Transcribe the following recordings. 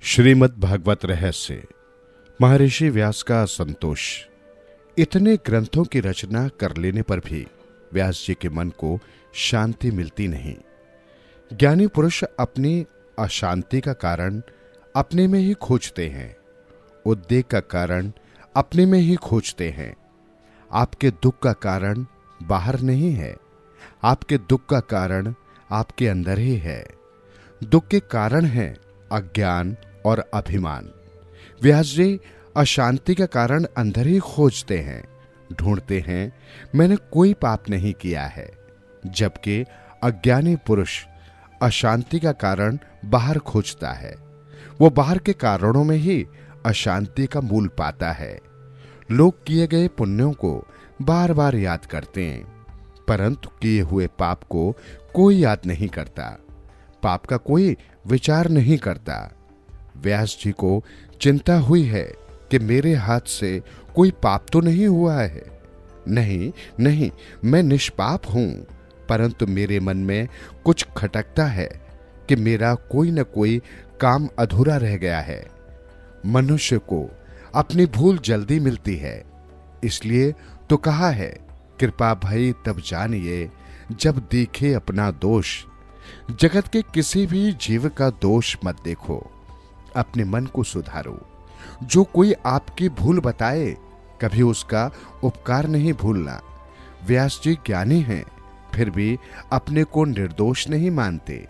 श्रीमद् भागवत रहस्य। महर्षि व्यास का संतोष। इतने ग्रंथों की रचना कर लेने पर भी व्यास जी के मन को शांति मिलती नहीं। ज्ञानी पुरुष अपनी अशांति का कारण अपने में ही खोजते हैं, उद्वेग का कारण अपने में ही खोजते हैं। आपके दुख का कारण बाहर नहीं है, आपके दुख का कारण आपके अंदर ही है। दुख के कारण है अज्ञान और अभिमान। व्यास जी अशांति का कारण अंदर ही खोजते हैं, ढूंढते हैं, मैंने कोई पाप नहीं किया है। जबकि अज्ञानी पुरुष अशांति का कारण बाहर खोजता है, वो बाहर के कारणों में ही अशांति का मूल पाता है। लोग किए गए पुण्यों को बार बार याद करते हैं, परंतु किए हुए पाप को कोई याद नहीं करता, पाप का कोई विचार नहीं करता। व्यास जी को चिंता हुई है कि मेरे हाथ से कोई पाप तो नहीं हुआ है। नहीं नहीं, मैं निष्पाप हूं, परंतु मेरे मन में कुछ खटकता है कि मेरा कोई न कोई काम अधूरा रह गया है। मनुष्य को अपनी भूल जल्दी मिलती है, इसलिए तो कहा है, कृपा भई तब जानिए जब देखे अपना दोष। जगत के किसी भी जीव का दोष मत देखो, अपने मन को सुधारो। जो कोई आपकी भूल बताए, कभी उसका उपकार नहीं भूलना। व्यास जी ज्ञानी हैं, फिर भी अपने को निर्दोष नहीं मानते।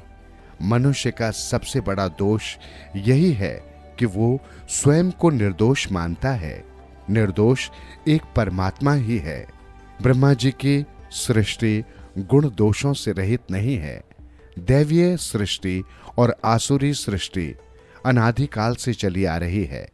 मनुष्य का सबसे बड़ा दोष यही है कि वो स्वयं को निर्दोष मानता है। निर्दोष एक परमात्मा ही है। ब्रह्मा जी की सृष्टि गुण दोषों से रहित नहीं है। दैवीय सृष्टि और आसुरी सृष्टि अनादिकाल से चली आ रही है।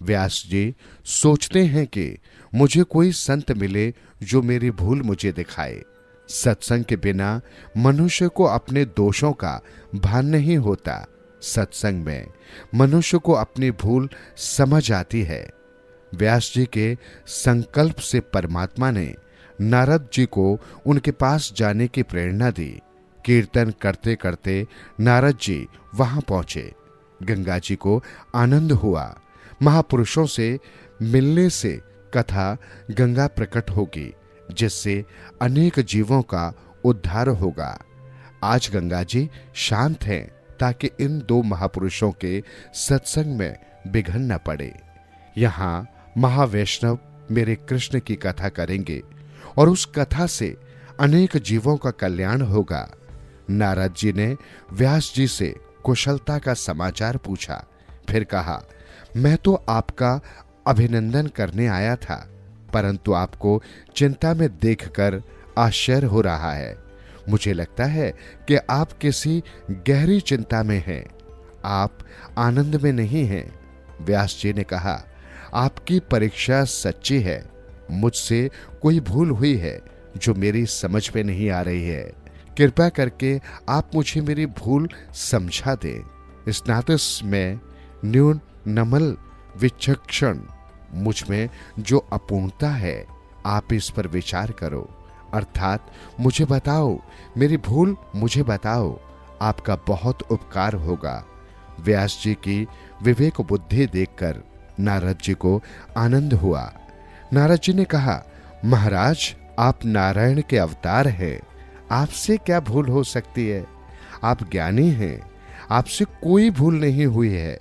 व्यास जी सोचते हैं कि मुझे कोई संत मिले जो मेरी भूल मुझे दिखाए। सत्संग के बिना मनुष्य को अपने दोषों का भान नहीं होता। सत्संग में मनुष्य को अपनी भूल समझ आती है। व्यास जी के संकल्प से परमात्मा ने नारद जी को उनके पास जाने की प्रेरणा दी। कीर्तन करते करते नारद जी वहां पहुंचे। गंगा जी को आनंद हुआ। महापुरुषों से मिलने से कथा गंगा प्रकट होगी, जिससे अनेक जीवों का उद्धार होगा। आज गंगा जी शांत हैं ताकि इन दो महापुरुषों के सत्संग में विघ्न न पड़े। यहां महावैष्णव मेरे कृष्ण की कथा करेंगे और उस कथा से अनेक जीवों का कल्याण होगा। नारद जी ने व्यास जी से कुशलता का समाचार पूछा, फिर कहा, मैं तो आपका अभिनंदन करने आया था, परंतु आपको चिंता में देखकर आश्चर्य हो रहा है। मुझे लगता है कि आप किसी गहरी चिंता में हैं, आप आनंद में नहीं हैं। व्यास जी ने कहा, आपकी परीक्षा सच्ची है। मुझसे कोई भूल हुई है जो मेरी समझ में नहीं आ रही है। कृपा करके आप मुझे मेरी भूल समझा दें। स्नातस में न्यून नमल विचक्षण, मुझ में जो अपूर्णता है, आप इस पर विचार करो, अर्थात मुझे बताओ, मेरी भूल मुझे बताओ, आपका बहुत उपकार होगा। व्यास जी की विवेक बुद्धि देखकर नारद जी को आनंद हुआ। नारद जी ने कहा, महाराज आप नारायण के अवतार हैं, आपसे क्या भूल हो सकती है? आप ज्ञानी हैं, आपसे कोई भूल नहीं हुई है,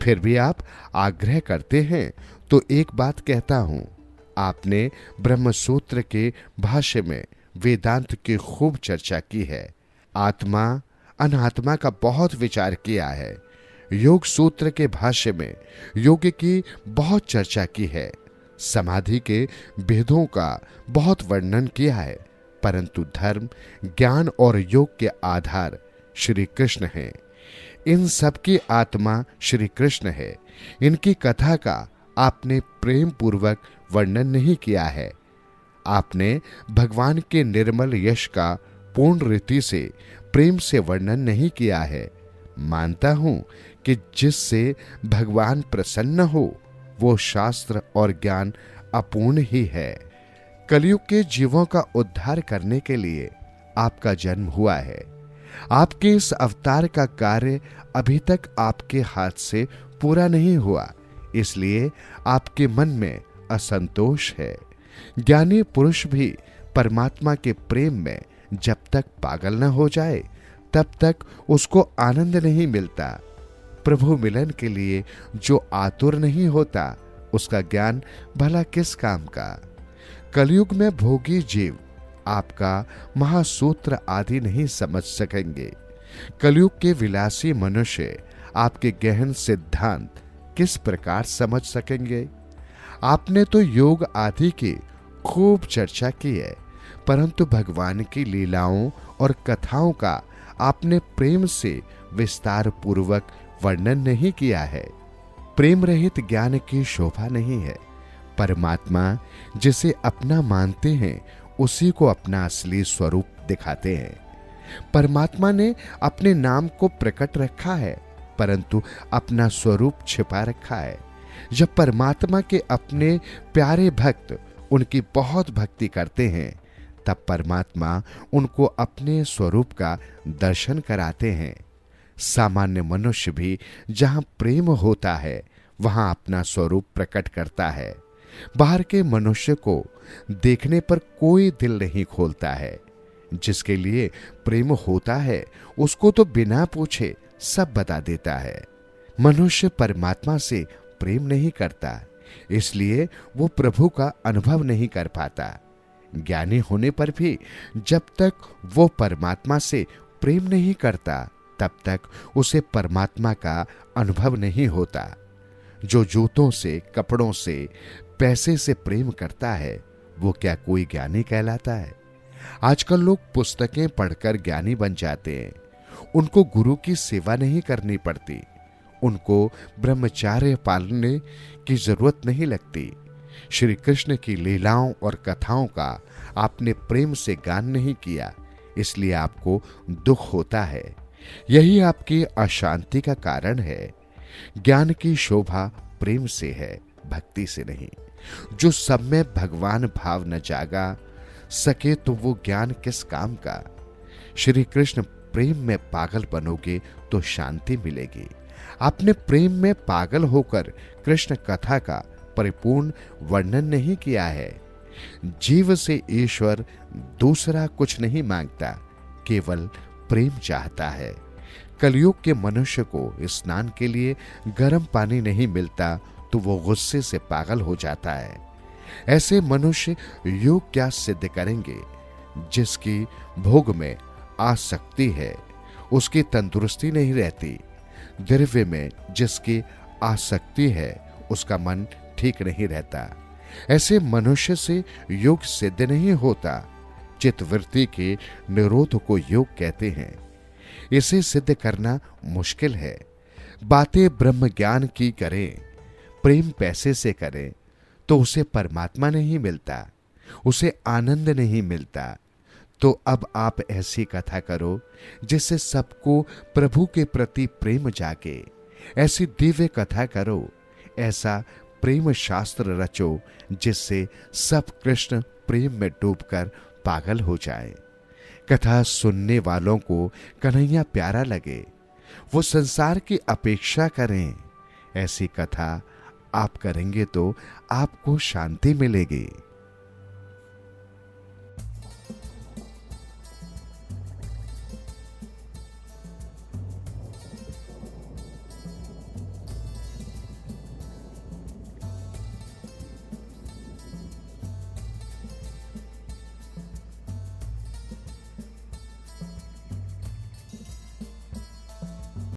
फिर भी आप आग्रह करते हैं, तो एक बात कहता हूं। आपने ब्रह्म सूत्र के भाष्य में वेदांत की खूब चर्चा की है, आत्मा अनात्मा का बहुत विचार किया है। योग सूत्र के भाष्य में योग की बहुत चर्चा की है, समाधि के भेदों का बहुत वर्णन किया है, परंतु धर्म, ज्ञान और योग के आधार श्री कृष्ण हैं। इन सब की आत्मा श्री कृष्ण है। इनकी कथा का आपने प्रेम पूर्वक वर्णन नहीं किया है। आपने भगवान के निर्मल यश का पूर्ण रीति से प्रेम से वर्णन नहीं किया है। मानता हूं कि जिससे भगवान प्रसन्न हो, वो शास्त्र और ज्ञान अपूर्ण ही है। कलयुग के जीवों का उद्धार करने के लिए आपका जन्म हुआ है। आपके इस अवतार का कार्य अभी तक आपके हाथ से पूरा नहीं हुआ, इसलिए आपके मन में असंतोष है। ज्ञानी पुरुष भी परमात्मा के प्रेम में जब तक पागल न हो जाए तब तक उसको आनंद नहीं मिलता। प्रभु मिलन के लिए जो आतुर नहीं होता उसका ज्ञान भला किस काम का। कलयुग में भोगी जीव आपका महासूत्र आदि नहीं समझ सकेंगे। कलयुग के विलासी मनुष्य आपके गहन सिद्धांत किस प्रकार समझ सकेंगे। आपने तो योग आदि की खूब चर्चा की है, परंतु भगवान की लीलाओं और कथाओं का आपने प्रेम से विस्तार पूर्वक वर्णन नहीं किया है। प्रेम रहित ज्ञान की शोभा नहीं है। परमात्मा जिसे अपना मानते हैं उसी को अपना असली स्वरूप दिखाते हैं। परमात्मा ने अपने नाम को प्रकट रखा है, परंतु अपना स्वरूप छिपा रखा है। जब परमात्मा के अपने प्यारे भक्त उनकी बहुत भक्ति करते हैं, तब परमात्मा उनको अपने स्वरूप का दर्शन कराते हैं। सामान्य मनुष्य भी जहां प्रेम होता है वहां अपना स्वरूप प्रकट करता है। बाहर के मनुष्य को देखने पर कोई दिल नहीं खोलता है। जिसके लिए प्रेम होता है उसको तो बिना पूछे सब बता देता है। मनुष्य परमात्मा से प्रेम नहीं करता, इसलिए वो प्रभु का अनुभव नहीं कर पाता। ज्ञानी होने पर भी जब तक वो परमात्मा से प्रेम नहीं करता तब तक उसे परमात्मा का अनुभव नहीं होता। जो जूतों से, कपड़ों से, पैसे से प्रेम करता है वो क्या कोई ज्ञानी कहलाता है। आजकल लोग पुस्तकें पढ़कर ज्ञानी बन जाते हैं। उनको गुरु की सेवा नहीं करनी पड़ती, उनको ब्रह्मचार्य पालने की जरूरत नहीं लगती। श्री कृष्ण की लीलाओं और कथाओं का आपने प्रेम से गान नहीं किया, इसलिए आपको दुख होता है। यही आपकी अशांति का कारण है। ज्ञान की शोभा प्रेम से है, भक्ति से नहीं। जो सब में भगवान भाव न जागा सके तो वो ज्ञान किस काम का। श्री कृष्ण प्रेम में पागल बनोगे तो शांति मिलेगी। आपने प्रेम में पागल होकर कृष्ण कथा का परिपूर्ण वर्णन नहीं किया है। जीव से ईश्वर दूसरा कुछ नहीं मांगता, केवल प्रेम चाहता है। कलयुग के मनुष्य को स्नान के लिए गर्म पानी नहीं मिलता तो वो गुस्से से पागल हो जाता है। ऐसे मनुष्य योग क्या सिद्ध करेंगे। जिसकी भोग में आसक्ति है उसकी तंदुरुस्ती नहीं रहती। द्रव्य में जिसकी आसक्ति है उसका मन ठीक नहीं रहता। ऐसे मनुष्य से योग सिद्ध नहीं होता। चित्तवृत्ति के निरोध को योग कहते हैं। इसे सिद्ध करना मुश्किल है। बातें ब्रह्म ज्ञान की करें, प्रेम पैसे से करें तो उसे परमात्मा नहीं मिलता, उसे आनंद नहीं मिलता। तो अब आप ऐसी कथा करो जिससे सबको प्रभु के प्रति प्रेम जागे। ऐसी दिव्य कथा करो, ऐसा प्रेम शास्त्र रचो जिससे सब कृष्ण प्रेम में डूबकर पागल हो जाए। कथा सुनने वालों को कन्हैया प्यारा लगे, वो संसार की अपेक्षा करें। ऐसी कथा आप करेंगे तो आपको शांति मिलेगी।